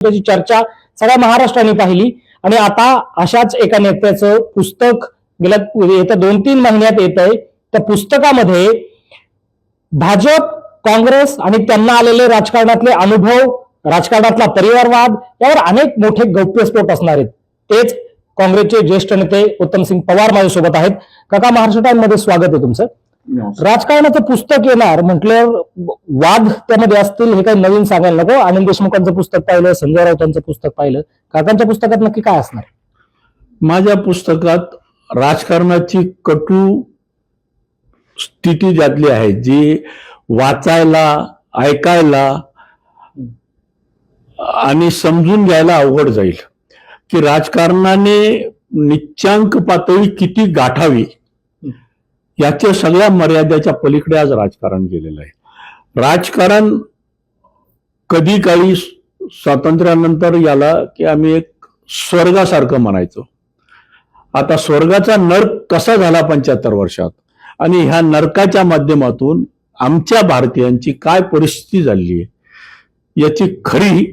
त्याची चर्चा सगळ्या महाराष्ट्राने पाहिली आणि आता अशाच एका नेत्याचं पुस्तक गेल्या येत्या 2-3 महिन्यात येत आहे. त्या पुस्तकामध्ये भाजप, काँग्रेस आणि त्यांना आलेले राजकारणातले अनुभव, राजकारणातला परिवारवाद यावर अनेक मोठे गौप्यस्फोट असणार आहेत. तेच काँग्रेसचे ज्येष्ठ नेते उत्तमसिंग पवार माझ्यासोबत आहेत. काका, महाराष्ट्र टाइम मध्ये स्वागत आहे तुमचं. राजकारणाचं पुस्तक येणार म्हटलं, वाद त्यामध्ये असतील हे काही नवीन सांगायला नको. आनंद देशमुखांचं पुस्तक पाहिलं, संजय राऊतांचं पुस्तक पाहिलं, काकांच्या पुस्तकात नक्की काय असणार? माझ्या पुस्तकात राजकारणाची कटू स्थिती ज्यातली आहे, जी वाचायला, ऐकायला आणि समजून घ्यायला अवघड जाईल, की राजकारणाने निच्चांक पातळी किती गाठावी याच्या सगळ्या मर्यादेच्या पलीकडे आज राजकारण गेलेलं आहे. राजकारण कधी काळी स्वातंत्र्यानंतर याला की आम्ही एक स्वर्गासारखं म्हणायचो. आता स्वर्गाचा नर्क कसा झाला 75 वर्षात, आणि ह्या नरकाच्या माध्यमातून आमच्या भारतीयांची काय परिस्थिती झाली आहे याची खरी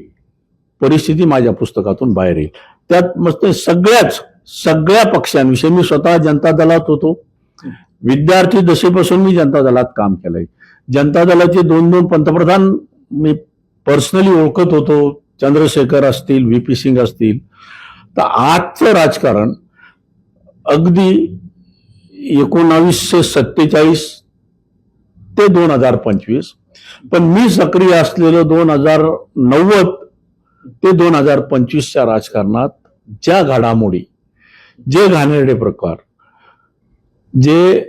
परिस्थिती माझ्या पुस्तकातून बाहेर येईल. त्यात मस्त सगळ्या पक्षांविषयी, मी स्वतः जनता दलात होतो, विद्यार्थी दशेपासून मी जनता दलात काम केलंय. जनता दलाचे 2 पंतप्रधान मी पर्सनली ओळखत होतो, चंद्रशेखर असतील, व्ही.पी. सिंग असतील. तर आजचं राजकारण अगदी 1947 ते 2025, पण मी सक्रिय असलेलं 2090 ते 2025च्या राजकारणात ज्या घडामोडी, जे घाणेरडे प्रकार, जे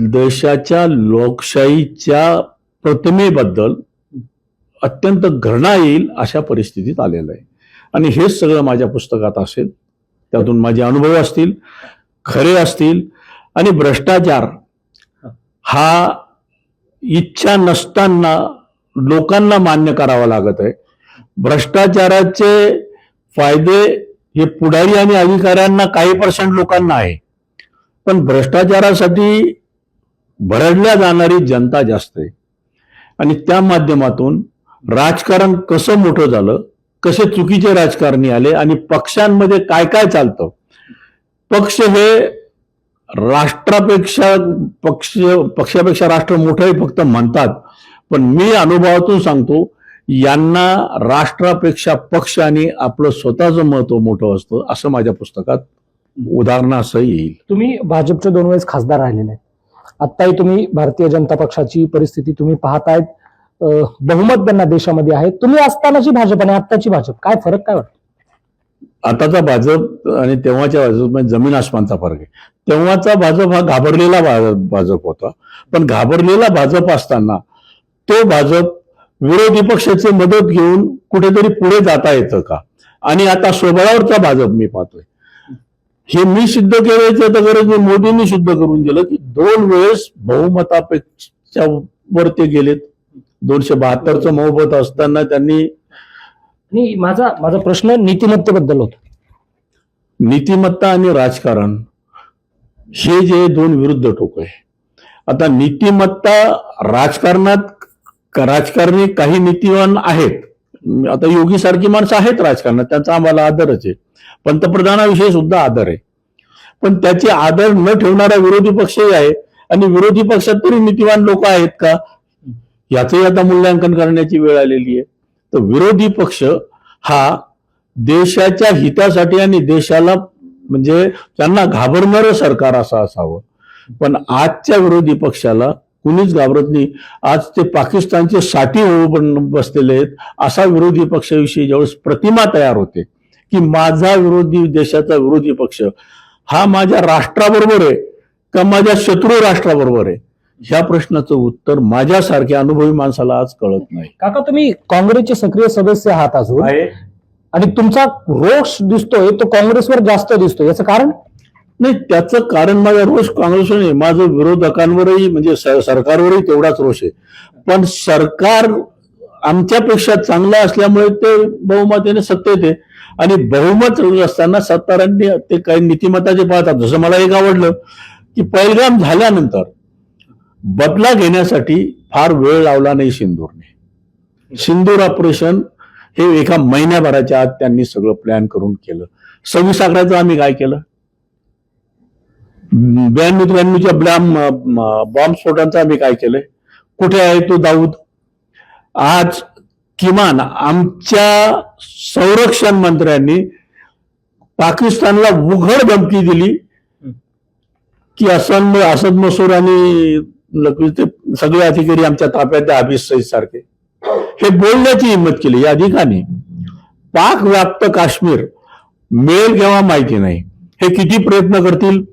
देशाच्या लोकशाहीच्या प्रतिमेबद्दल अत्यंत घृणा येईल अशा परिस्थितीत आलेलं आहे. आणि हेच सगळं माझ्या पुस्तकात असेल. त्यातून माझे अनुभव असतील, खरे असतील. आणि भ्रष्टाचार हा इच्छा नसताना लोकांना मान्य करावा लागत आहे. भ्रष्टाचाराचे फायदे हे पुढारी आणि अधिकाऱ्यांना, काही % लोकांना आहे, पण भ्रष्टाचारासाठी भरडल्या जाणारी जनता जास्त आहे. आणि त्या माध्यमातून राजकारण कसं मोठं झालं, कसे चुकीचे राजकारणी आले, आणि पक्षांमध्ये काय काय चालतं. पक्ष हे पक्षापेक्षा राष्ट्र मोठं आहे फक्त म्हणतात, पण मी अनुभवातून सांगतो, यांना राष्ट्रापेक्षा पक्ष आणि आपलं स्वतःचं महत्व मोठं असतं, असं माझ्या पुस्तकात उदाहरण असं येईल. तुम्ही भाजपचे 2 वेळेस खासदार राहिलेले आहेत. आत्ताही तुम्ही भारतीय जनता पक्षाची परिस्थिती तुम्ही पाहतायत. बहुमत त्यांना देशामध्ये आहे. तुम्ही असतानाची भाजप आणि आत्ताची भाजप, काय फरक काय वाटतो? आताचा भाजप आणि तेव्हाच्या भाजप जमीन आसमानचा फरक आहे. तेव्हाचा भाजप हा घाबरलेला भाजप होता, पण घाबरलेला भाजप असताना तो भाजप विरोधी पक्षाची मदत घेऊन कुठेतरी पुढे जाता येतं का? आणि आता स्वबळावरचा भाजप मी पाहतोय. हे मी सिद्ध करायचं तर गरज नाही, मोदींनी सिद्ध करून दिलं की 2 वेळेस बहुमतापेक्षा वर ते गेलेत. 272चं बहुमत असताना त्यांनी. माझा प्रश्न नीतिमत्तेबद्दल होता. नीतिमत्ता आणि राजकारण हे जे 2 विरुद्ध टोक आहे. आता नीतिमत्ता राजकारणी काही नीतिवान आहेत. आता योगी सारखी माणसं आहेत राजकारणात, त्यांचा आम्हाला आदरच आहे. पंतप्रधानाविषयी सुद्धा आदर आहे, पण त्याचे आदर न ठेवणारा विरोधी पक्षही आहे. आणि विरोधी पक्षात तरी नीतिवान लोक आहेत का, याचंही आता मूल्यांकन करण्याची वेळ आलेली आहे. तर विरोधी पक्ष हा देशाच्या हितासाठी आणि देशाला, म्हणजे त्यांना घाबरणारं सरकार असं असावं. पण आजच्या विरोधी पक्षाला कुणीच घाबरत नाही. आज ते पाकिस्तानचे साठी होऊन बसलेले आहेत. असा विरोधी पक्षाविषयी ज्यावेळेस प्रतिमा तयार होते की माझा विरोधी, देशाचा विरोधी पक्ष हा माझ्या राष्ट्राबरोबर आहे का माझ्या शत्रू राष्ट्राबरोबर आहे, ह्या प्रश्नाचं उत्तर माझ्यासारख्या अनुभवी माणसाला आज कळत नाही. काका, तुम्ही काँग्रेसचे सक्रिय सदस्य आहात अजून, आणि तुमचा रोष दिसतोय तो काँग्रेसवर जास्त दिसतोय, याचं कारण? नाही, त्याचं कारण माझा रोष काँग्रेसवर नाही, माझं विरोधकांवरही, म्हणजे सरकारवरही तेवढाच रोष आहे. पण सरकार आमच्यापेक्षा चांगलं असल्यामुळे ते बहुमताने सत्तेत आहे. आणि बहुमत असताना सत्तारांनी ते काही नीतिमत्ताचे पाहतात. जसं मला एक आवडलं की पहिलगाम झाल्यानंतर बदला घेण्यासाठी फार वेळ लावला नाही सिंदूरने. सिंदूर ऑपरेशन हे एका महिन्याभराच्या आत त्यांनी सगळं प्लॅन करून केलं. 26 आकड्याचं आम्ही काय केलं? 92-93च्या बॉम्बस्फोटांचं आम्ही काय केलंय? कुठे आहे तो दाऊद? आज किमान आमच्या संरक्षण मंत्र्यांनी पाकिस्तानला उघड धमकी दिली की असद मसूर आणि लखवीचे सगळे अधिकारी आमच्या ताब्यात द्या, हफीज सईद सारखे. हे बोलण्याची हिंमत केली या अधिकाने. पाक व्याप्त काश्मीर मिळेल केव्हा माहिती नाही. हे किती प्रयत्न करतील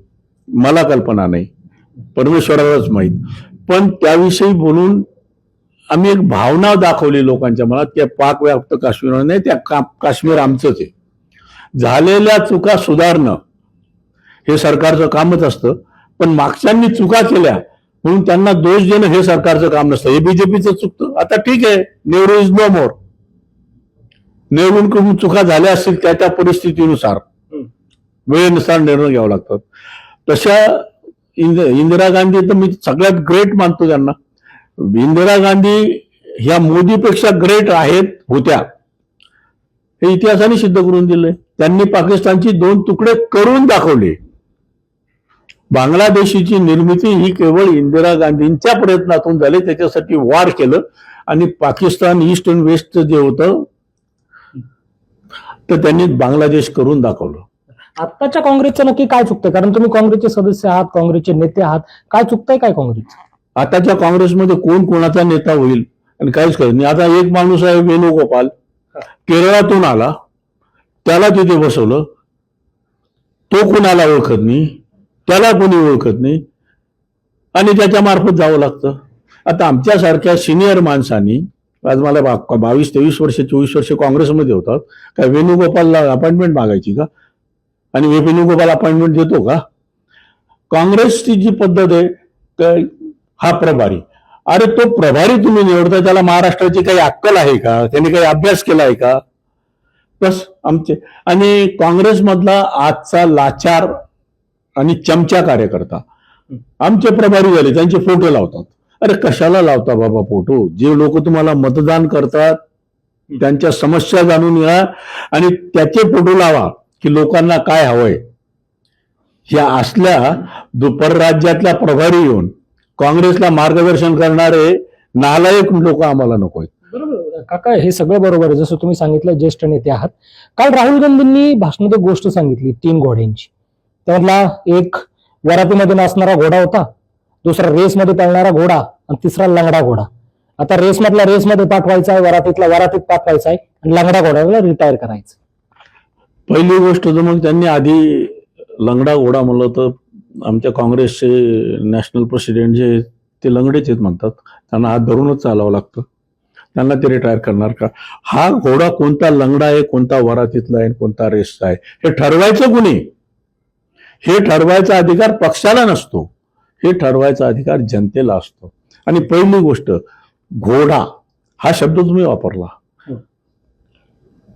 मला कल्पना नाही, परमेश्वरालाच माहीत. पण त्याविषयी बोलून आम्ही एक भावना दाखवली लोकांच्या मनात, त्या पाक व्याप्त काश्मीर नाही, त्या काश्मीर आमचंच आहे. झालेल्या चुका सुधारणं हे सरकारचं कामच असतं. पण मागच्यांनी चुका केल्या म्हणून त्यांना दोष देणं हे सरकारचं काम नसतं. हे बीजेपीचं चुकतं. आता ठीक आहे, नेहरू इज नो मोर. नेहरूंकडून चुका झाल्या असतील त्या परिस्थितीनुसार वेळेनुसार निर्णय घ्यावे लागतात. तशा इंदिरा गांधी तर मी सगळ्यात ग्रेट मानतो त्यांना. इंदिरा गांधी ह्या मोदीपेक्षा ग्रेट होत्या हे इतिहासाने सिद्ध करून दिले. त्यांनी पाकिस्तानची 2 तुकडे करून दाखवले. बांगलादेशीची निर्मिती ही केवळ इंदिरा गांधींच्या प्रयत्नातून झाली. त्याच्यासाठी वॉर केलं आणि पाकिस्तान ईस्ट अँड वेस्ट जे होतं तर त्यांनी बांगलादेश करून दाखवलं. आत्ताच्या काँग्रेसचं नक्की काय चुकतंय? कारण तुम्ही काँग्रेसचे सदस्य आहात, काँग्रेसचे नेते आहात. काय चुकतंय काय काँग्रेस? आताच्या काँग्रेसमध्ये कोण कोणाचा नेता होईल आणि काहीच करत नाही. आता एक माणूस आहे वेणुगोपाल, केरळातून आला, त्याला तिथे बसवलं. तो कोणाला ओळखत नाही, त्याला कोणी ओळखत नाही आणि त्याच्या मार्फत जावं लागतं. आता आमच्यासारख्या सिनियर माणसांनी, आज मला 22-23 वर्ष 24 वर्ष काँग्रेसमध्ये होतात, काय वेणुगोपालला अपॉइंटमेंट मागायची का? आणि वेणुगोपाल अपॉइंटमेंट देतो का? काँग्रेसची जी पद्धत आहे, हा प्रभारी, अरे तो प्रभारी तुम्ही निवडता, त्याला महाराष्ट्राची काही अक्कल आहे का? त्यांनी काही अभ्यास केला आहे का? बस आमचे. आणि काँग्रेसमधला आजचा लाचार आणि चमचा कार्यकर्ता आमचे प्रभारी झाले, त्यांचे फोटो लावतात. अरे कशाला लावता बाबा फोटो? जे लोक तुम्हाला मतदान करतात त्यांच्या समस्या जाणून घ्या आणि त्याचे फोटो लावा की लोकांना काय हवंय. ह्या असल्या परराज्यातल्या प्रभारी येऊन काँग्रेसला मार्गदर्शन करणारे नालायक लोक आम्हाला नकोय. बरोबर काका, हे सगळं बरोबर आहे. जसं तुम्ही सांगितलं, ज्येष्ठ नेते आहात. काल राहुल गांधींनी भाषणात एक गोष्ट सांगितली 3 घोड्यांची. त्यामधला एक वरातीमध्ये नाचणारा घोडा होता, दुसरा रेसमध्ये पळणारा घोडा आणि तिसरा लंगडा घोडा. आता रेसमधला रेसमध्ये पाठवायचा आहे, वरातीतला वरातीत पाठवायचा आहे आणि लंगडा घोड्याला रिटायर करायचं. पहिली गोष्ट तर मग त्यांनी आधी लंगडा घोडा म्हणलं तर आमच्या काँग्रेसचे नॅशनल प्रेसिडेंट जे ते लंगडेच आहेत म्हणतात, त्यांना हात धरूनच चालावं लागतं. त्यांना ते रिटायर करणार का? हा घोडा कोणता लंगडा आहे, कोणता वरातीतला आहे, कोणता रेसचा आहे हे ठरवायचं कुणी? हे ठरवायचा अधिकार पक्षाला नसतो, हे ठरवायचा अधिकार जनतेला असतो. आणि पहिली गोष्ट, घोडा हा शब्द तुम्ही वापरला,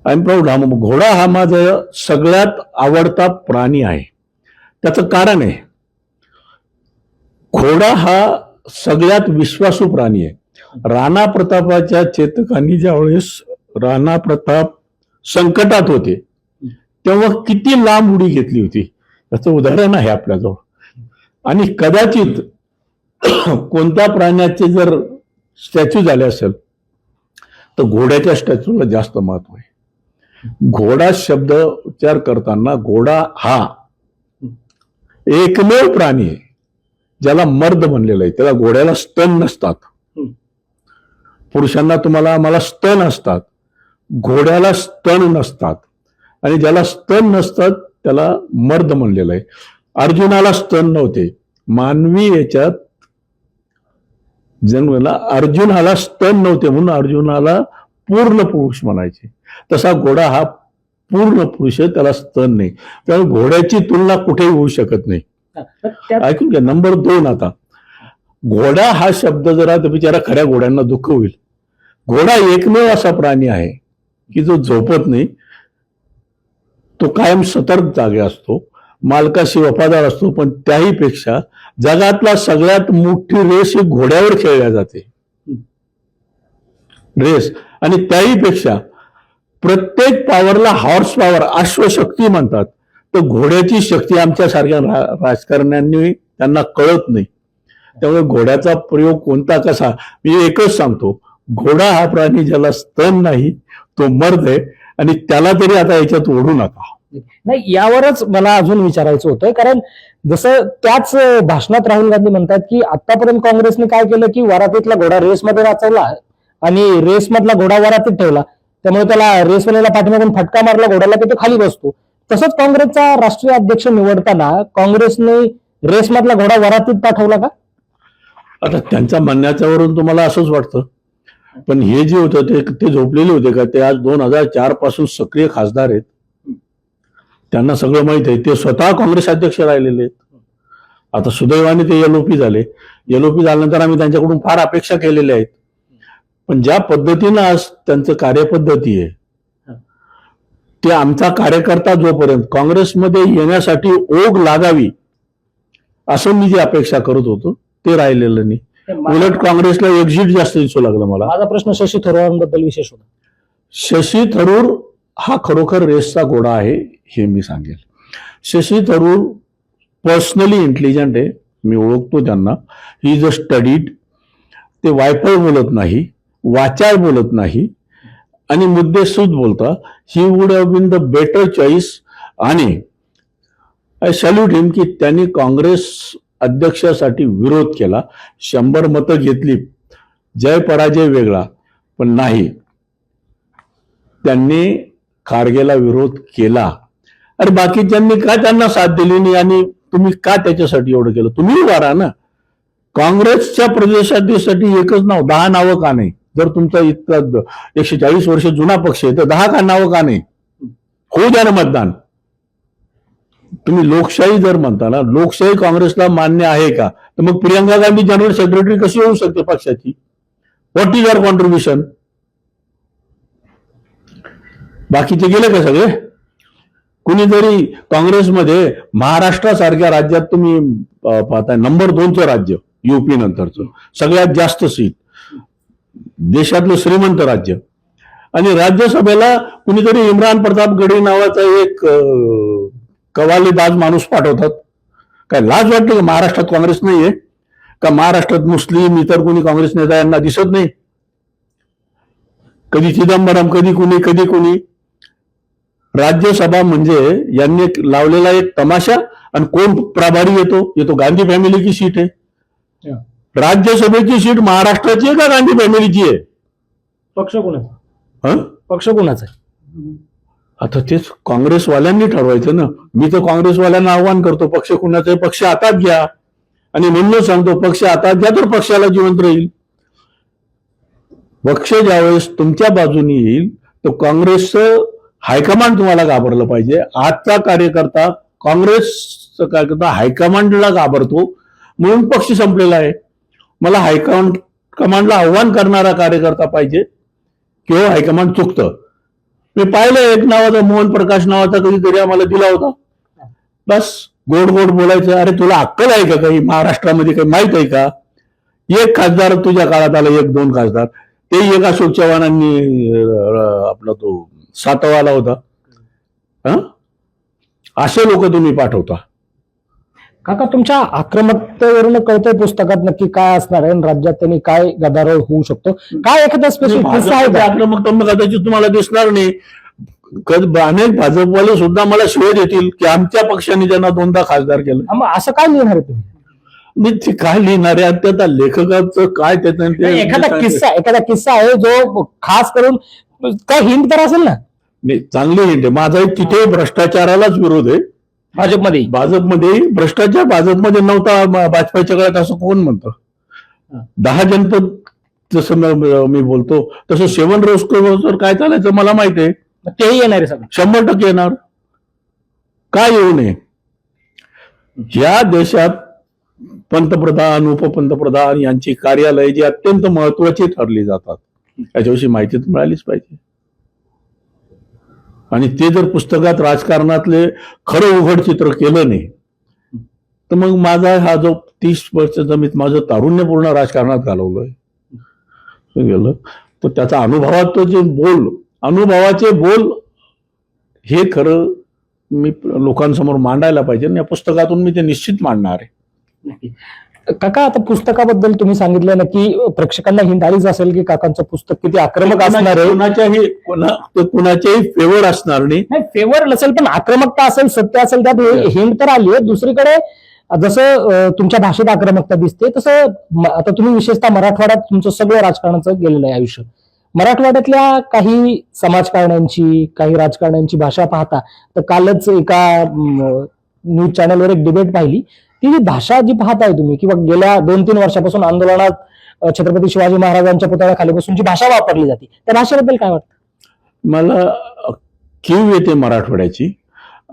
आय एम प्राऊड. घोडा हा माझा सगळ्यात आवडता प्राणी आहे. त्याचं कारण आहे, घोडा हा सगळ्यात विश्वासू प्राणी आहे. राणा प्रतापाच्या चेतकांनी ज्यावेळेस राणा प्रताप संकटात होते तेव्हा किती लांब उडी घेतली होती, याचं उदाहरण आहे आपल्याजवळ. आणि कदाचित कोणत्या प्राण्याचे जर स्टॅच्यू झाले असेल तर घोड्याच्या स्टॅच्यूला जास्त महत्व आहे. घोडा शब्द उच्चार करताना घोडा हा एकमेव प्राणी आहे ज्याला मर्द म्हणलेलं आहे. त्याला घोड्याला स्तन नसतात. पुरुषांना आम्हाला स्तन असतात, घोड्याला स्तन नसतात. आणि ज्याला स्तन नसतात त्याला मर्द म्हणलेलं आहे. अर्जुनाला स्तन नव्हते. मानवी याच्यात जन्मला अर्जुनाला स्तन नव्हते म्हणून अर्जुनाला पूर्ण पुरुष म्हणायचे. तसा घोडा हा पूर्ण पुरुष आहे, त्याला स्तन नाही. त्यामुळे घोड्याची तुलना कुठेही होऊ शकत नाही. ऐकून घ्या. नंबर 2, आता घोडा हा शब्द जरा तर बिचारा खऱ्या घोड्यांना दुःख होईल. घोडा एकमेव असा प्राणी आहे की जो झोपत नाही, तो कायम सतर्क जागे असतो, मालकाशी वफादार असतो. पण त्याही पेक्षा जगातला सगळ्यात मोठी रेस ही घोड्यावर खेळल्या जाते, रेस. आणि त्याही पेक्षा प्रत्येक पॉवरला हॉर्स पॉवर, अश्वशक्ती म्हणतात. तर घोड्याची शक्ती आमच्यासारख्या राजकारण्यांनी त्यांना कळत नाही. त्यामुळे घोड्याचा प्रयोग कोणता कसा, मी एकच सांगतो, घोडा हा प्राणी ज्याला स्तन नाही तो मर्द आहे, आणि त्याला तरी आता याच्यात ओढू नका. नाही, यावरच मला अजून विचारायचं होतं, कारण जसं त्याच भाषणात राहुल गांधी म्हणतात की आतापर्यंत काँग्रेसने काय केलं की वरातीतला घोडा रेसमध्ये वाचवला आणि रेसमधला घोडा वरातीत ठेवला, त्यामुळे त्याला रेसवाल्याला पाठीमागून फटका मारला घोड्याला की तो खाली बसतो. तसंच काँग्रेसचा राष्ट्रीय अध्यक्ष निवडताना काँग्रेसने रेसमधला घोडा वरातीत पाठवला का? आता त्यांच्या म्हणण्याच्यावरून तुम्हाला असंच वाटतं, पण हे जे होतं ते झोपलेले होते का? ते आज 2004 पासून सक्रिय खासदार आहेत, त्यांना सगळं माहित आहे. ते स्वतः काँग्रेस अध्यक्ष राहिलेले आहेत. आता सुदैवाने ते एलओपी झाले. एलओपी झाल्यानंतर आम्ही त्यांच्याकडून फार अपेक्षा केलेल्या आहेत, पण ज्या पद्धतीनं आज त्यांचं कार्यपद्धती आहे, ते आमचा कार्यकर्ता जोपर्यंत काँग्रेसमध्ये येण्यासाठी ओघ लागावी असं मी जी अपेक्षा करत होतो ते राहिलेलं नाही. उलट काँग्रेसला एक्झिट जास्त दिसू लागलं मला. माझा प्रश्न शशी थोरावांबद्दल विशेष होता. शशी थरूर हा खरोखर रेसचा घोडा आहे हे मी सांगेल. शशी थरूर पर्सनली इंटेलिजंट आहे, मी ओळखतो त्यांना. He is a studied. ते वायफळ बोलत नाही, वाचाळ बोलत नाही, आणि मुद्देसूद बोलता. He would have been the better choice. आणि आय सॅल्यूट हिम की त्यांनी काँग्रेस अध्यक्षासाठी विरोध केला. 100 मतं घेतली, जय पराजय वेगळा, पण नाही, त्यांनी खारगेला विरोध केला. अरे बाकीच्यांनी का त्यांना साथ दिली नाही, आणि तुम्ही का त्याच्यासाठी एवढं केलं? तुम्ही वारा ना. काँग्रेसच्या प्रदेशाध्यक्षासाठी एकच नाव, 10 नावं का नाही? जर तुमचा इतका 140 वर्ष जुना पक्ष आहे तर 10 का नावं का नाही? होऊ द्या ना मतदान. तुम्ही लोकशाही जर म्हणता ना, लोकशाही काँग्रेसला मान्य आहे का? तर मग प्रियंका गांधी जनरल सेक्रेटरी कशी होऊ शकते पक्षाची? What is our contribution? बाकीचे गेले का सगळे? कुणीतरी काँग्रेसमध्ये महाराष्ट्रासारख्या राज्यात तुम्ही पाहताय, नंबर 2चं राज्य युपी नंतरचं, सगळ्यात जास्त सीट, देशातलं श्रीमंत राज्य, आणि राज्यसभेला कुणीतरी इम्रान प्रताप गडी नावाचा एक कवालीबाज माणूस पाठवतात. काय लाज वाटते का? महाराष्ट्रात काँग्रेस नाहीये का? महाराष्ट्रात मुस्लिम इतर कोणी काँग्रेस नेता यांना दिसत नाही? कधी चिदंबरम, कधी कुणी. राज्यसभा म्हणजे यांनी लावलेला एक तमाशा. आणि कोण प्रभारी येतो गांधी फॅमिलीची सीट आहे. राज्यसभेची सीट महाराष्ट्राची आहे का गांधी फॅमिलीची आहे? पक्ष कोणाचा? पक्ष कोणाचा? आता तेच काँग्रेसवाल्यांनी ठरवायचं ना. मी तर काँग्रेसवाल्यांना आव्हान करतो, पक्ष कुणाचा आहे पक्ष हातात घ्या. आणि म्हणून सांगतो, पक्ष हातात घ्या तर पक्षाला जिवंत राहील. पक्ष ज्यावेळेस तुमच्या बाजूने येईल तर काँग्रेसचं हायकमांड तुम्हाला घाबरलं पाहिजे. आजचा कार्यकर्ता काँग्रेसचा कार्यकर्ता हायकमांडला घाबरतो म्हणून पक्ष संपलेला आहे. मला हायकमांडला आव्हान करणारा कार्यकर्ता पाहिजे, किंवा हायकमांड चुकतं. मी पाहिलं एक नावाचा मोहन प्रकाश नावाचा कधीतरी आम्हाला दिला होता. बस गोड गोड बोलायचं. अरे तुला अक्कल आहे का काही? महाराष्ट्रामध्ये काही माहित आहे का? एक खासदार तुझ्या काळात आला, 1-2 खासदार, ते एक अशोक चव्हाणांनी आपला तो सातवाला होता. असे लोक तुम्ही पाठवता. काका, तुमच्या आक्रमकतेवरून कळतंय पुस्तकात नक्की काय असणार आहे, राज्यात त्यांनी काय गदारोळ होऊ शकतो. काय एखादा स्पेशल किस्सा आहे का? आक्रमकता कदाचित तुम्हाला दिसणार नाही. अनेक भाजपवाले सुद्धा मला शिवाय देतील की आमच्या पक्षाने त्यांना 2दा खासदार केलं. मग असं काय लिहिणार आहे तुम्ही? मी ते काय लिहिणार आहे त्या लेखकाचं काय एखादा किस्सा आहे जो खास करून काय हिंट तर असेल ना? चांगली हिंट आहे. माझा तिथे भ्रष्टाचारालाच विरोध आहे. भाजपमध्ये भ्रष्टाचार भाजपमध्ये नव्हता वाजपेयीच्या काळात असं कोण म्हणतं? 10 जनपद जसं मी बोलतो तसं 7 रोजकर काय चालायचं मला माहिती आहे. तेही येणार आहे सगळं 100% येणार. काय येऊ नये? या देशात पंतप्रधान, उपपंतप्रधान यांची कार्यालय जी अत्यंत महत्वाची ठरली जातात, याच्याविषयी माहिती तर मिळालीच पाहिजे. आणि ते जर पुस्तकात राजकारणातले खरं उघड चित्र केलं नाही तर मग माझा हा जो 30 वर्षाचा मी माझं तारुण्यपूर्ण राजकारणात घालवलंय गेलं, तर त्याचा अनुभवात तो जे बोल अनुभवाचे बोल हे खरं मी लोकांसमोर मांडायला पाहिजे आणि या पुस्तकातून मी ते निश्चित मांडणार आहे. काका, आता पुस्तकाबद्दल तुम्ही सांगितलं ना की प्रेक्षकांना हिंट आलीच असेल की काकांचं पुस्तक किती आक्रमक असणार आहे. कुणाच्याही फेवर असणार नाही. फेवर नसेल पण आक्रमकता असेल, सत्य असेल, त्यात हिंट तर आली आहे. दुसरीकडे जसं तुमच्या भाषेत आक्रमकता दिसते तसं आता तुम्ही विशेषतः मराठवाड्यात तुमचं सगळं राजकारणाचं गेलेलं आहे आयुष्य. मराठवाड्यातल्या काही समाजकारण्यांची, काही राजकारण्यांची भाषा पाहता तर कालच एका न्यूज चॅनलवर एक डिबेट पाहिली. ती जी भाषा जी पाहताय तुम्ही किंवा गेल्या 2-3 वर्षापासून आंदोलनात छत्रपती शिवाजी महाराजांच्या पुतळ्याखाली बसून जी भाषा वापरली जाते त्या भाषेबद्दल काय वाटतं? मला कीव येते मराठवाड्याची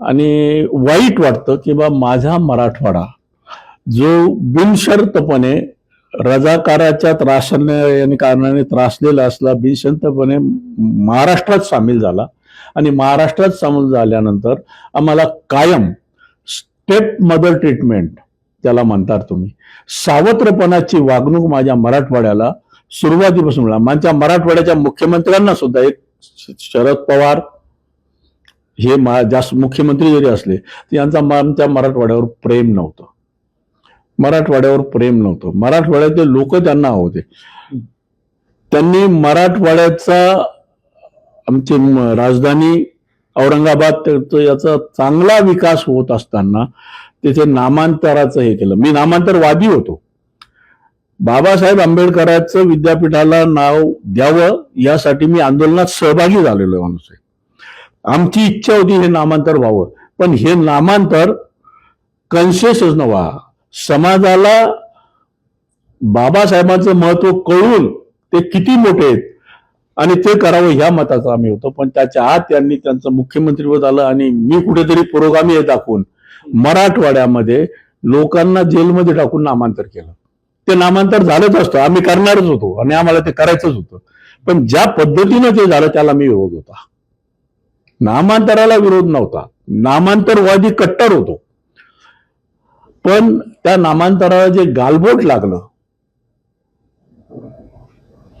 आणि वाईट वाटतं की बा माझा मराठवाडा जो बिनशर्तपणे रजाकाराच्या त्रासाने कारणाने त्रासलेला असला, बिनशर्तपणे महाराष्ट्रात सामील झाला आणि महाराष्ट्रात सामील झाल्यानंतर आम्हाला कायम स्टेप मदर ट्रीटमेंट त्याला म्हणतात तुम्ही, सावत्रपणाची वागणूक माझ्या मराठवाड्याला सुरुवातीपासून मिळाला. माझ्या मराठवाड्याच्या मुख्यमंत्र्यांना सुद्धा एक शरद पवार हे जास्त मुख्यमंत्री जरी असले तर यांचा आमच्या मराठवाड्यावर प्रेम नव्हतं. मराठवाड्यातले लोक त्यांना होते. त्यांनी मराठवाड्याचा आमची राजधानी औरंगाबाद याचा चांगला विकास होत असताना तिथे नामांतराचं हे केलं. मी नामांतरवादी होतो. बाबासाहेब आंबेडकरांचं विद्यापीठाला नाव द्यावं यासाठी मी आंदोलनात सहभागी झालेलो माणूस आहे. आमची इच्छा होती हे नामांतर व्हावं, पण हे नामांतर कन्सेसच नव्हा. समाजाला बाबासाहेबांचं महत्व कळून ते किती मोठे आहेत आणि ते करावं ह्या मताचा आम्ही होतो. पण त्याच्या आत त्यांनी त्यांचं मुख्यमंत्रीपद आलं आणि मी कुठेतरी पुरोगामी हे दाखवून मराठवाड्यामध्ये लोकांना जेलमध्ये टाकून नामांतर केलं. ते नामांतर झालंच असतं, आम्ही करणारच होतो आणि आम्हाला ते करायचंच होतं. पण ज्या पद्धतीनं ते झालं त्याला मी विरोध होता. नामांतराला विरोध नव्हता, नामांतरवादी कट्टर होतो. पण त्या नामांतराला जे गालबोट लागलं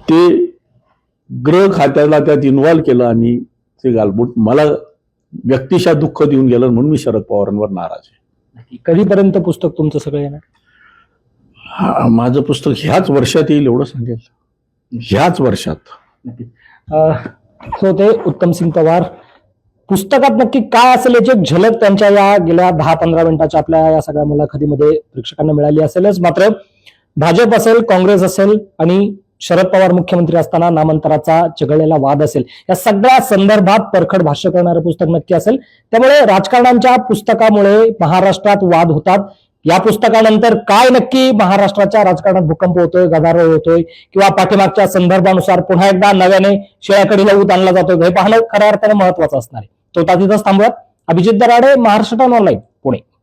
ते गृह खात्याला त्यात इन्व्हॉल्व्ह केलं आणि ते गालबोट मला व्यक्तिशः दुःख देऊन गेलं म्हणून मी शरद पवारांवर नाराज आहे. कधीपर्यंत पुस्तक तुमचं सगळं येणार? माझं पुस्तक ह्याच वर्षात येईल एवढं सांगेल. ह्याच वर्षात. ते उत्तमसिंग पवार, पुस्तकात नक्की काय असेल याची एक झलक त्यांच्या या गेल्या 10-15 मिनिटाच्या आपल्या या सगळ्या मुलाखतीमध्ये प्रेक्षकांना मिळाली असेलच. मात्र भाजप असेल, काँग्रेस असेल आणि शरद पवार मुख्यमंत्री असताना नामांतराचा चिघळलेला वाद असेल, या सगळ्या संदर्भात परखड भाष्य करणारं पुस्तक नक्की असेल. त्यामुळे राजकारणांच्या पुस्तकामुळे महाराष्ट्रात वाद होतात. या पुस्तकानंतर काय नक्की महाराष्ट्राच्या राजकारणात भूकंप होतोय, गदारोळ होतोय किंवा पाठीमागच्या संदर्भानुसार पुन्हा एकदा नव्याने शेळ्याकडीला ऊत आणला जातोय हे पाहणं खऱ्या अर्थाने महत्वाचं असणार आहे. तो तिथंच थांबूयात. अभिजित दराडे, महाराष्ट्र ऑनलाईन, पुणे.